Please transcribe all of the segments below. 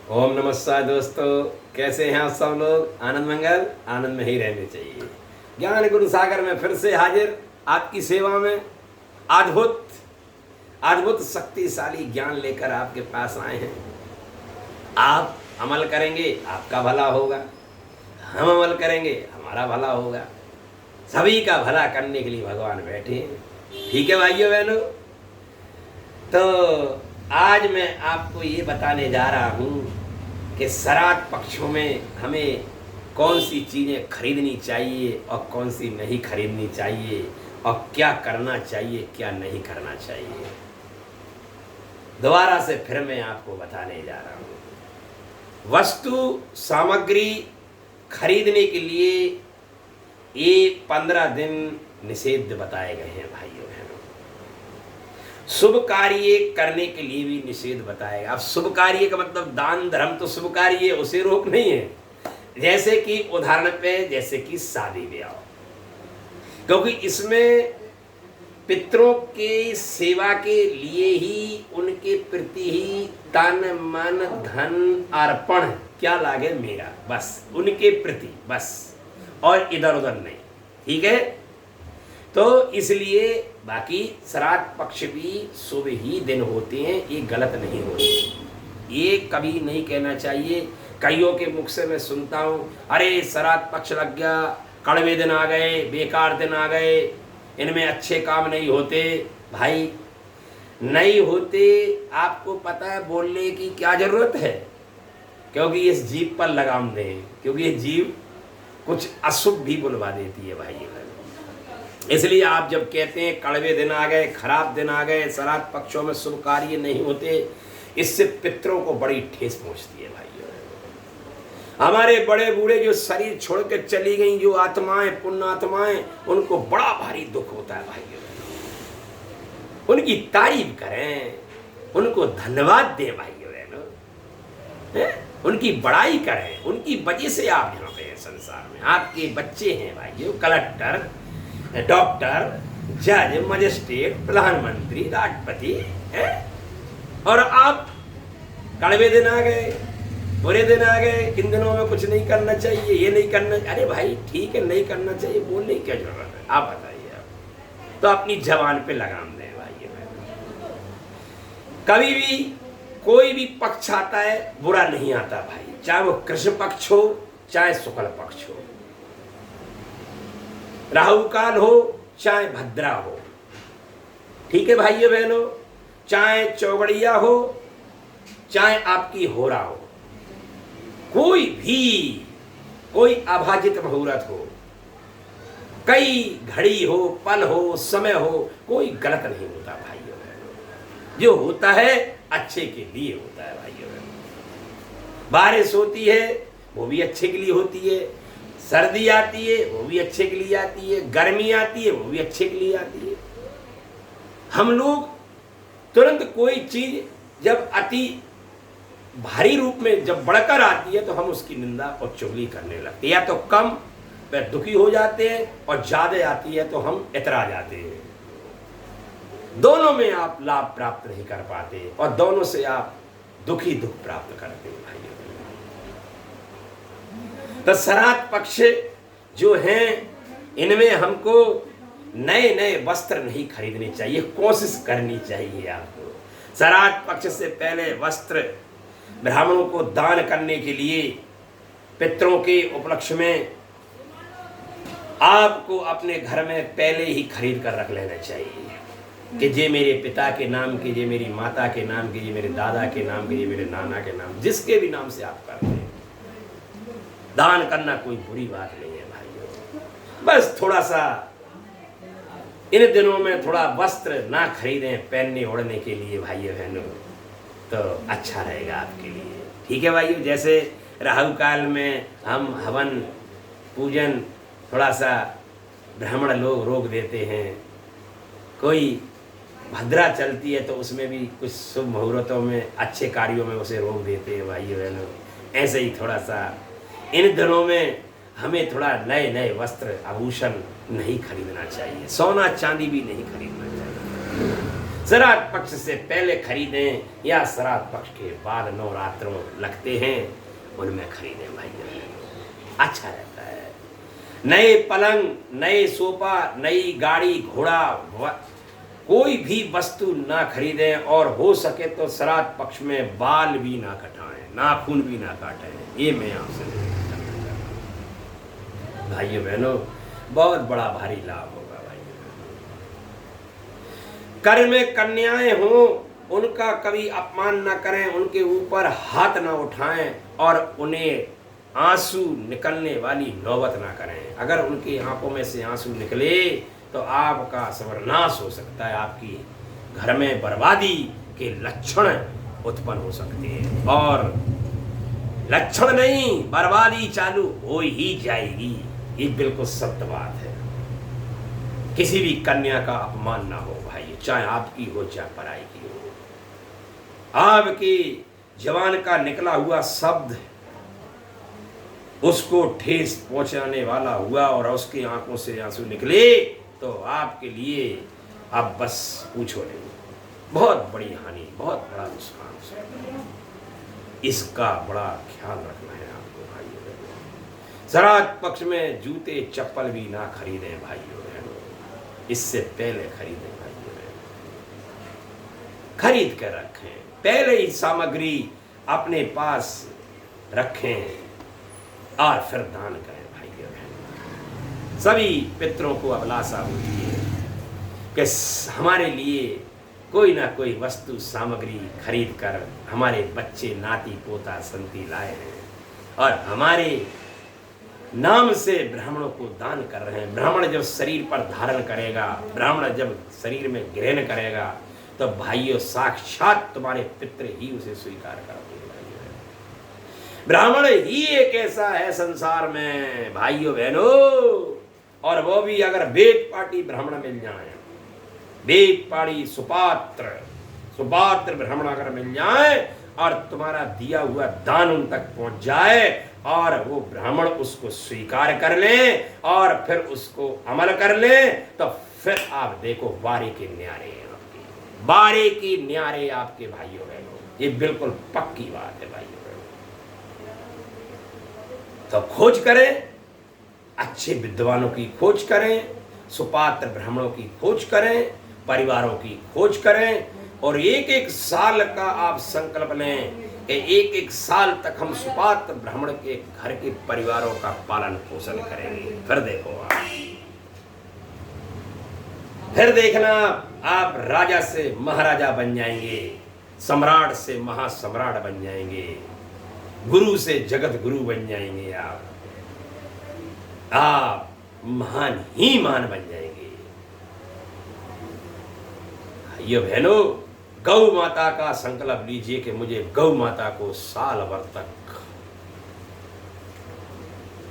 ओम नमस्कार दोस्तों, कैसे हैं आप सब लोग। आनंद मंगल, आनंद में ही रहने चाहिए। ज्ञान गुरु सागर में फिर से हाजिर आपकी सेवा में। अद्भुत अद्भुत शक्तिशाली ज्ञान लेकर आपके पास आए हैं। आप अमल करेंगे आपका भला होगा, हम अमल करेंगे हमारा भला होगा। सभी का भला करने के लिए भगवान बैठे हैं। ठीक है भाइयों बहनों, तो आज मैं आपको ये बताने जा रहा हूँ कि श्राद्ध पक्षों में हमें कौन सी चीज़ें खरीदनी चाहिए और कौन सी नहीं खरीदनी चाहिए, और क्या करना चाहिए क्या नहीं करना चाहिए। दोबारा से फिर मैं आपको बताने जा रहा हूँ। वस्तु सामग्री खरीदने के लिए ये 15 दिन निषेध बताए गए हैं भाइयों बहनों। शुभ कार्य करने के लिए भी निषेध बताएगा। अब शुभ कार्य का मतलब दान धर्म तो शुभ कार्य है, उसे रोक नहीं है। जैसे कि उदाहरण पे जैसे कि शादी ब्याह, क्योंकि इसमें पितरों के सेवा के लिए ही, उनके प्रति ही तन मन धन अर्पण क्या लागे मेरा, बस उनके प्रति बस, और इधर उधर नहीं। ठीक है, तो इसलिए बाकी श्राद्ध पक्ष भी शुभ ही दिन होते हैं, ये गलत नहीं होते। ये कभी नहीं कहना चाहिए। कईयों के मुख से मैं सुनता हूँ, अरे श्राद्ध पक्ष लग गया, कड़वे दिन आ गए, बेकार दिन आ गए, इनमें अच्छे काम नहीं होते। भाई नहीं होते, आपको पता है बोलने की क्या जरूरत है, क्योंकि इस जीव पर लगाम दें, क्योंकि ये जीव कुछ अशुभ भी बुलवा देती है भाई। इसलिए आप जब कहते हैं कड़वे दिन आ गए, खराब दिन आ गए, श्राद्ध पक्षों में शुभ कार्य नहीं होते, इससे पितरों को बड़ी ठेस पहुंचती है भाइयों। हमारे बड़े बूढ़े जो शरीर छोड़ के चली गई जो आत्माएं, पुण्य आत्माएं, उनको बड़ा भारी दुख होता है भाइयों। उनकी तारीफ करें, उनको धन्यवाद दें भाइयों बहनों, उनकी बड़ाई करें। उनकी वजह से आप यहाँ पे संसार में, आपके बच्चे हैं भाइयों, कलेक्टर, डॉक्टर, जज, मजिस्ट्रेट, प्रधानमंत्री, राष्ट्रपति है, और आप कड़वे दिन आ गए, बुरे दिन आ गए, इन दिनों में कुछ नहीं करना चाहिए, ये नहीं करना। अरे भाई ठीक है, नहीं करना चाहिए, बोलने की क्या जरूरत है, आप बताइए। आप तो अपनी जबान पे लगाम दें भाई। कभी भी कोई भी पक्ष आता है बुरा नहीं आता भाई, चाहे वो कृष्ण पक्ष हो चाहे शुक्ल पक्ष हो, राहु काल हो चाहे भद्रा हो। ठीक है भाइयों बहनों, चाहे चौगड़िया हो चाहे आपकी होरा हो, कोई भी, कोई अभाजित मुहूर्त हो, कई घड़ी हो, पल हो, समय हो, कोई गलत नहीं होता भाइयों बहनों। जो होता है अच्छे के लिए होता है भाइयों बहनों। बारिश होती है वो भी अच्छे के लिए होती है, सर्दी आती है वो भी अच्छे के लिए आती है, गर्मी आती है वो भी अच्छे के लिए आती है। हम लोग तुरंत कोई चीज जब अति भारी रूप में जब बढ़कर आती है तो हम उसकी निंदा और चुगली करने लगते हैं, या तो कम पे दुखी हो जाते हैं, और ज्यादा आती है तो हम इतरा जाते हैं। दोनों में आप लाभ प्राप्त नहीं कर पाते, और दोनों से आप दुखी दुख प्राप्त करते हैं भाइयों। तो श्राद्ध पक्ष जो हैं, इनमें हमको नए नए वस्त्र नहीं खरीदने चाहिए, कोशिश करनी चाहिए आपको। श्राद्ध पक्ष से पहले वस्त्र ब्राह्मणों को दान करने के लिए, पितरों के उपलक्ष्य में आपको अपने घर में पहले ही खरीद कर रख लेना चाहिए कि ये मेरे पिता के नाम के, ये मेरी माता के नाम के, ये मेरे दादा के नाम के, ये मेरे नाना के नाम, जिसके भी नाम से आप करते हैं। दान करना कोई बुरी बात नहीं है भाइयों। बस थोड़ा सा इन दिनों में थोड़ा वस्त्र ना खरीदें पहनने ओढ़ने के लिए भाइयों बहनों, तो अच्छा रहेगा आपके लिए। ठीक है भाइयों, जैसे राहु काल में हम हवन पूजन थोड़ा सा ब्राह्मण लोग रोक देते हैं, कोई भद्रा चलती है तो उसमें भी कुछ शुभ मुहूर्तों में, अच्छे कार्यों में उसे रोक देते हैं भाइयों बहनों। ऐसे ही थोड़ा सा इन दिनों में हमें थोड़ा नए नए वस्त्र आभूषण नहीं खरीदना चाहिए, सोना चांदी भी नहीं खरीदना चाहिए। श्राद्ध पक्ष से पहले खरीदें या श्राद्ध पक्ष के बाद नवरात्रों लगते हैं उनमें खरीदें भाई, अच्छा रहता है। नए पलंग, नए सोफा, नई गाड़ी, घोड़ा, कोई भी वस्तु ना खरीदें और हो सके तो श्राद्ध पक्ष में बाल भी ना कटाएं, नाखून भी ना काटें। ये मैं आपसे भाइयों बहनों बहुत बड़ा भारी लाभ होगा भाइयों। कर में कन्याएं हों उनका कभी अपमान ना करें, उनके ऊपर हाथ ना उठाएं और उन्हें आंसू निकलने वाली नौबत ना करें। अगर उनकी आंखों में से आंसू निकले तो आपका सर्वनाश हो सकता है, आपकी घर में बर्बादी के लक्षण उत्पन्न हो सकते हैं और लक्षण नहीं बर्बादी चालू हो ही जाएगी। ये बिल्कुल सत्य बात है। किसी भी कन्या का अपमान ना हो भाई, चाहे आपकी हो चाहे पराई की हो। आपकी जवान का निकला हुआ शब्द उसको ठेस पहुंचाने वाला हुआ और उसकी आंखों से आंसू निकले तो आपके लिए आप बस पूछो नहीं, बहुत बड़ी हानि, बहुत बड़ा नुकसान। इसका बड़ा ख्याल रखना है आपको भाइयों बहनों। श्राद्ध पक्ष में जूते चप्पल भी ना खरीदें भाइयों बहनों, इससे पहले खरीदें भाइयों बहनों, खरीद कर रखें, पहले ही सामग्री अपने पास रखें और फिर दान करें भाइयों बहनों। सभी पितरों को अभिलाषा होती है कि हमारे लिए कोई ना कोई वस्तु सामग्री खरीद कर हमारे बच्चे नाती पोता संती लाए हैं और हमारे नाम से ब्राह्मणों को दान कर रहे हैं। ब्राह्मण जब शरीर पर धारण करेगा, ब्राह्मण जब शरीर में ग्रहण करेगा तो भाइयों साक्षात तुम्हारे पितृ ही उसे स्वीकार करते हैं भाइयों। ब्राह्मण ही एक ऐसा है संसार में भाइयों बहनों, और वो भी अगर वेद पाटी ब्राह्मण मिल जाए, वेद पाड़ी सुपात्र ब्राह्मण अगर मिल जाए और तुम्हारा दिया हुआ दान उन तक पहुंच जाए और वो ब्राह्मण उसको स्वीकार कर ले और फिर उसको अमल कर ले तो फिर आप देखो बारी के न्यारे आपके, बारी की न्यारे आपके भाइयों बहनों। ये बिल्कुल पक्की बात है भाइयों बहनों। तो खोज करें, अच्छे विद्वानों की खोज करें, सुपात्र ब्राह्मणों की खोज करें, परिवारों की खोज करें और एक एक साल का आप संकल्प लें कि एक एक साल तक हम सुपात्र ब्राह्मण के घर के परिवारों का पालन पोषण करेंगे। फिर देखो आप, फिर देखना आप राजा से महाराजा बन जाएंगे, सम्राट से महासम्राट बन जाएंगे, गुरु से जगत गुरु बन जाएंगे। आप महान ही महान बन जाएंगे। भाइयों बहनों, गौ माता का संकल्प लीजिए कि मुझे गौ माता को साल भर तक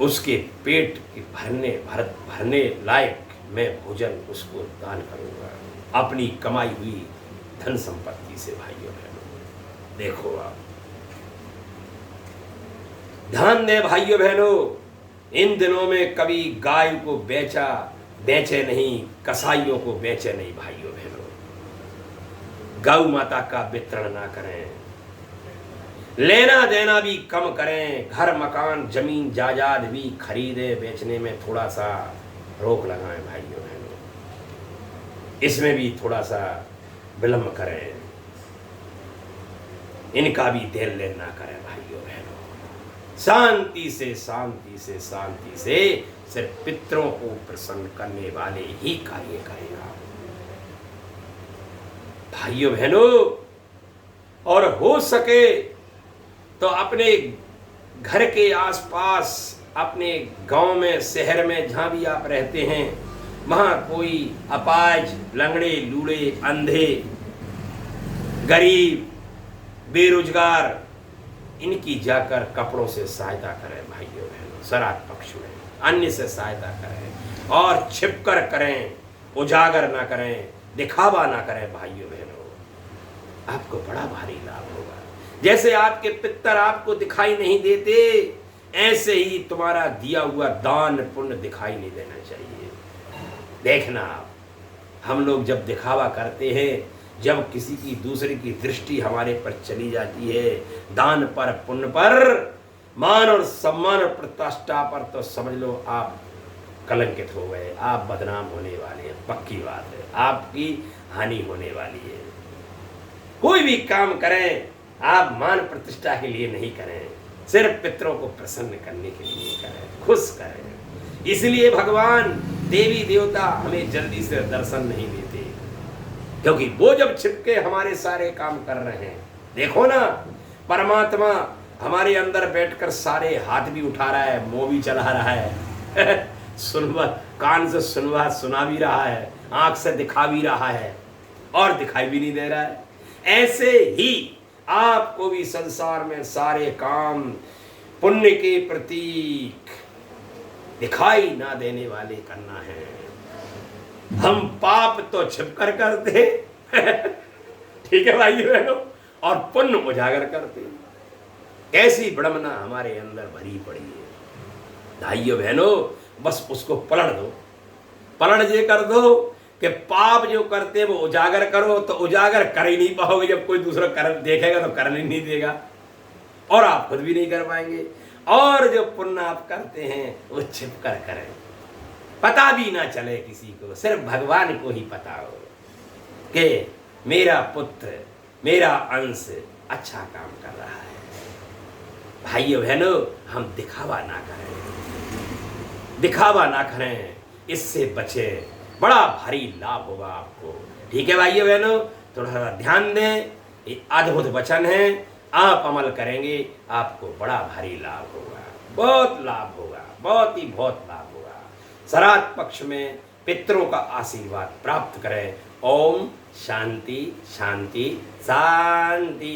उसके पेट के भरने लायक मैं भोजन उसको दान करूंगा अपनी कमाई हुई धन संपत्ति से। भाइयों बहनों देखो आप ध्यान दें भाइयों बहनों, इन दिनों में कभी गाय को बेचे नहीं, कसाईयों को बेचे नहीं भाइयों बहनों। गौ माता का वितरण ना करें, लेना देना भी कम करें, घर मकान जमीन जायदाद भी खरीदे बेचने में थोड़ा सा रोक लगाएं भाइयों बहनों, इसमें भी थोड़ा सा विलंब करें, इनका भी देर लेन ना करें भाइयों बहनों। शांति से सिर्फ पितरों को प्रसन्न करने वाले ही कार्य करें आप भाइयों बहनों। और हो सके तो अपने घर के आसपास, अपने गांव में, शहर में, जहां भी आप रहते हैं, वहां कोई अपाहिज, लंगड़े, लूले, अंधे, गरीब, बेरोजगार, इनकी जाकर कपड़ों से सहायता करें भाइयों बहनों। श्राद्ध पक्ष में अन्य से सहायता करें और छिपकर करें, उजागर ना करें, दिखावा ना करें भाइयों बहनों। आपको बड़ा भारी लाभ होगा। जैसे आपके पितर आपको दिखाई नहीं देते, ऐसे ही तुम्हारा दिया हुआ दान पुण्य दिखाई नहीं देना चाहिए। देखना आप, हम लोग जब दिखावा करते हैं जब किसी की दूसरे की दृष्टि हमारे पर चली जाती है, दान पर, पुण्य पर, मान और सम्मान और प्रतिष्ठा पर, तो समझ लो आप कलंकित हो गए, आप बदनाम होने वाले हैं। पक्की बात है, आपकी हानि होने वाली है। कोई भी काम करें आप मान प्रतिष्ठा के लिए नहीं करें, सिर्फ पितरों को प्रसन्न करने के लिए करें, खुश करें। इसलिए भगवान देवी देवता हमें जल्दी से दर्शन नहीं देते, क्योंकि वो जब छिपके हमारे सारे काम कर रहे हैं। देखो ना, परमात्मा हमारे अंदर बैठकर सारे हाथ भी उठा रहा है, मुंह भी चला रहा है सुनवा, कान से सुना भी रहा है, आंख से दिखा भी रहा है, और दिखाई भी नहीं दे रहा है। ऐसे ही आपको भी संसार में सारे काम पुण्य के प्रतीक दिखाई ना देने वाले करना है। हम पाप तो छिपकर करते ठीक है भाइयों बहनों, और पुण्य उजागर करते। कैसी विडंबना हमारे अंदर भरी पड़ी है भाइयों बहनों। बस उसको पलट दो, पलट ये कर दो कि पाप जो करते वो उजागर करो, तो उजागर कर ही नहीं पाओगे। जब कोई दूसरा कर देखेगा तो करने नहीं देगा, और आप खुद भी नहीं कर पाएंगे। और जो पुण्य आप करते हैं वो छिप कर करें, पता भी ना चले किसी को, सिर्फ भगवान को ही पता हो कि मेरा पुत्र, मेरा अंश अच्छा काम कर रहा है। भाइयों बहनों, हम दिखावा ना करें, दिखावा ना करें, इससे बचे, बड़ा भारी लाभ होगा आपको। ठीक है भाइयों बहनों, थोड़ा सा ध्यान दें, ये अद्भुत वचन है, आप अमल करेंगे आपको बड़ा भारी लाभ होगा, बहुत लाभ होगा, बहुत ही बहुत लाभ होगा। श्राद्ध पक्ष में पितरों का आशीर्वाद प्राप्त करें। ओम शांति शांति शांति।